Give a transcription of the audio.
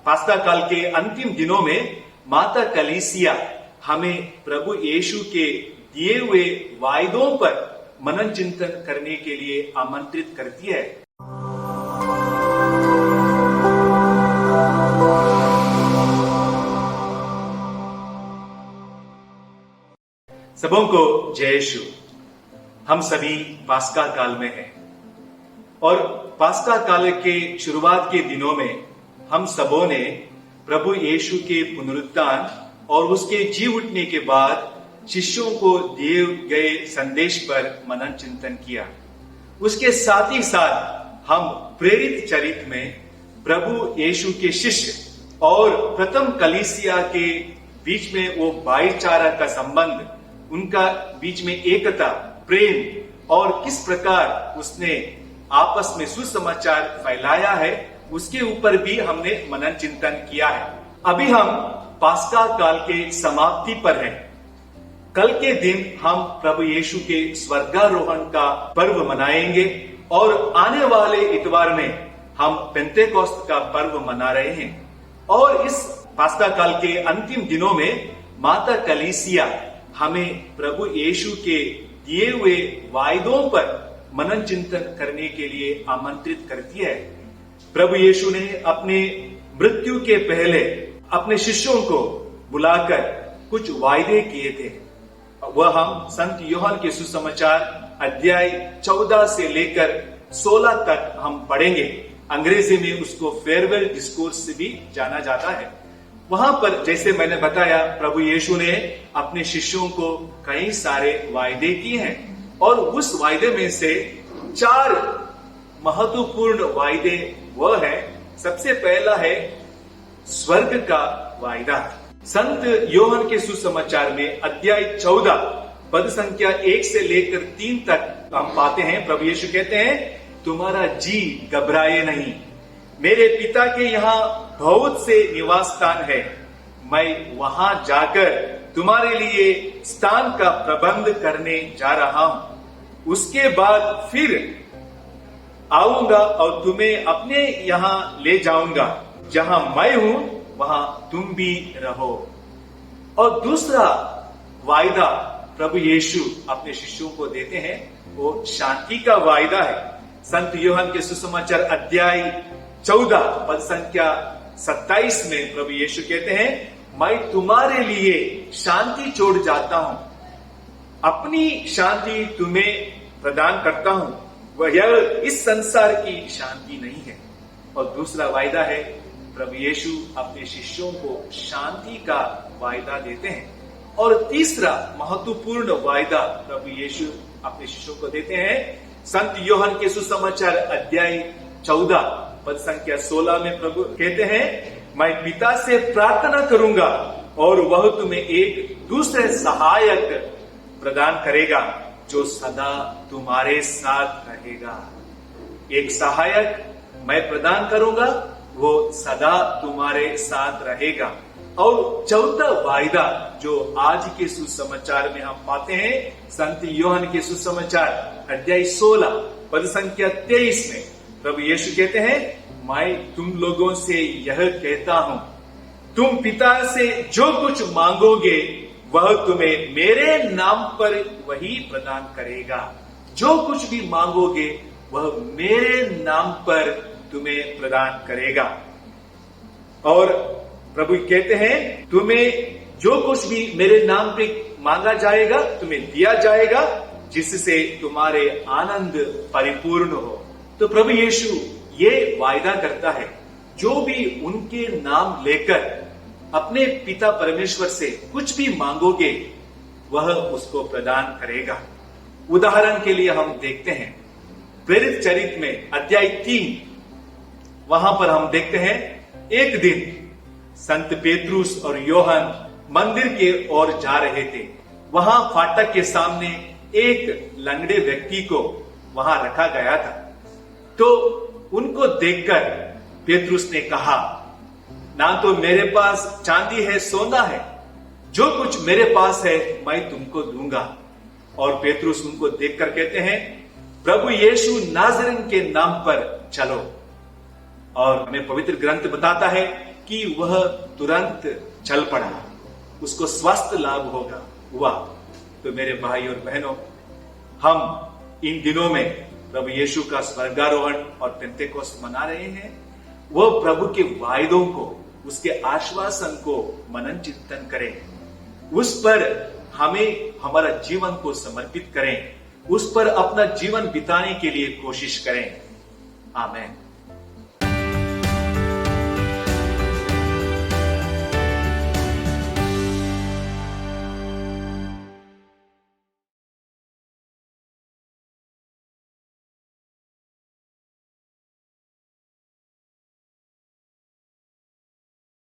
पास्का काल के अंतिम दिनों में माता कलीसिया हमें प्रभु यीशु के दिए हुए वायदों पर मनन चिंतन करने के लिए आमंत्रित करती है। सबों को जय यीशु। हम सभी पास्का काल में हैं और पास्का काल के शुरुआत के दिनों में हम सबों ने प्रभु यीशु के पुनरुत्थान और उसके जी उठने के बाद शिष्यों को दिए गए संदेश पर मनन चिंतन किया। उसके साथ ही साथ हम प्रेरित चरित्र में प्रभु यीशु के शिष्य और प्रथम कलीसिया के बीच में वो भाईचारा का संबंध, उनका बीच में एकता, प्रेम और किस प्रकार उसने आपस में सुसमाचार फैलाया है, उसके ऊपर भी हमने मनन चिंतन किया है। अभी हम पास्का काल के समाप्ति पर हैं। कल के दिन हम प्रभु यीशु के स्वर्गारोहण का पर्व मनाएंगे और आने वाले इतवार में हम पेंतेकोस्त का पर्व मना रहे हैं। और इस पास्का काल के अंतिम दिनों में माता कलीसिया हमें प्रभु यीशु के दिए हुए वायदों पर मनन चिंतन करने के लिए आमंत्रित करती है। प्रभु यीशु ने अपने मृत्यु के पहले अपने शिष्यों को बुलाकर कुछ वायदे किए थे। वह हम संत यूहन्ना के सुसमाचार अध्याय 14 से लेकर 16 तक हम पढ़ेंगे। अंग्रेजी में उसको फेयरवेल डिस्कोर्स से भी जाना जाता है। वहां पर जैसे मैंने बताया, प्रभु यीशु ने अपने शिष्यों को कई सारे वायदे किए हैं और उस वायदे में से 4 महत्वपूर्ण वायदे वह है। सबसे पहला है स्वर्ग का वायदा। संत यूहन्ना के सुसमाचार में अध्याय 14 पद संख्या 1 से लेकर 3 तक हम पाते हैं, प्रभु यीशु कहते हैं, तुम्हारा जी घबराए नहीं, मेरे पिता के यहाँ बहुत से निवास स्थान है, मैं वहां जाकर तुम्हारे लिए स्थान का प्रबंध करने जा रहा हूं। उसके बाद फिर आऊंगा और तुम्हें अपने यहाँ ले जाऊंगा, जहां मैं हूं वहां तुम भी रहो। और दूसरा वायदा प्रभु यीशु अपने शिष्यों को देते हैं, वो शांति का वायदा है। संत यूहन्ना के सुसमाचार अध्याय 14 पद संख्या 27 में प्रभु यीशु कहते हैं, मैं तुम्हारे लिए शांति छोड़ जाता हूं, अपनी शांति तुम्हें प्रदान करता हूं, वह इस संसार की शांति नहीं है। और दूसरा वायदा है, प्रभु यीशु अपने शिष्यों को शांति का वायदा देते हैं। और तीसरा महत्वपूर्ण वायदा प्रभु यीशु अपने शिष्यों को देते हैं। संत यूहन्ना के सुसमाचार अध्याय 14 पद संख्या 16 में प्रभु कहते हैं, मैं पिता से प्रार्थना करूंगा और वह तुम्हें एक दूसरे सहायक प्रदान करेगा जो सदा तुम्हारे साथ रहेगा। एक सहायक मैं प्रदान करूंगा, वो सदा तुम्हारे साथ रहेगा। और चौथा वायदा जो आज के सुसमाचार में हम पाते हैं, संत यूहन्ना के सुसमाचार अध्याय 16 पद संख्या 23 में प्रभु यीशु कहते हैं, मैं तुम लोगों से यह कहता हूं, तुम पिता से जो कुछ मांगोगे वह तुम्हें मेरे नाम पर वही प्रदान करेगा। जो कुछ भी मांगोगे वह मेरे नाम पर तुम्हें प्रदान करेगा। और प्रभु कहते हैं, तुम्हें जो कुछ भी मेरे नाम पे मांगा जाएगा तुम्हें दिया जाएगा, जिससे तुम्हारे आनंद परिपूर्ण हो। तो प्रभु यीशु ये वायदा करता है, जो भी उनके नाम लेकर अपने पिता परमेश्वर से कुछ भी मांगोगे वह उसको प्रदान करेगा। उदाहरण के लिए हम देखते हैं प्रेरित चरित्र में अध्याय 3, वहां पर हम देखते हैं, एक दिन संत पेतरुस और यूहन्ना मंदिर के ओर जा रहे थे। वहां फाटक के सामने एक लंगड़े व्यक्ति को वहां रखा गया था। तो उनको देखकर पेतरुस ने कहा, ना तो मेरे पास चांदी है, सोना है, जो कुछ मेरे पास है मैं तुमको दूंगा। और पेतरुस उनको देखकर कहते हैं, प्रभु यीशु नाज़रेन के नाम पर चलो। और हमें पवित्र ग्रंथ बताता है कि वह तुरंत चल पड़ा, उसको स्वास्थ्य लाभ हुआ। तो मेरे भाई और बहनों, हम इन दिनों में प्रभु यीशु का स्वर्गारोहण और पेंतेकोस्त मना रहे हैं। वह प्रभु के वायदों को, उसके आश्वासन को मनन चिंतन करें, उस पर हमें हमारा जीवन को समर्पित करें, उस पर अपना जीवन बिताने के लिए कोशिश करें। आमीन।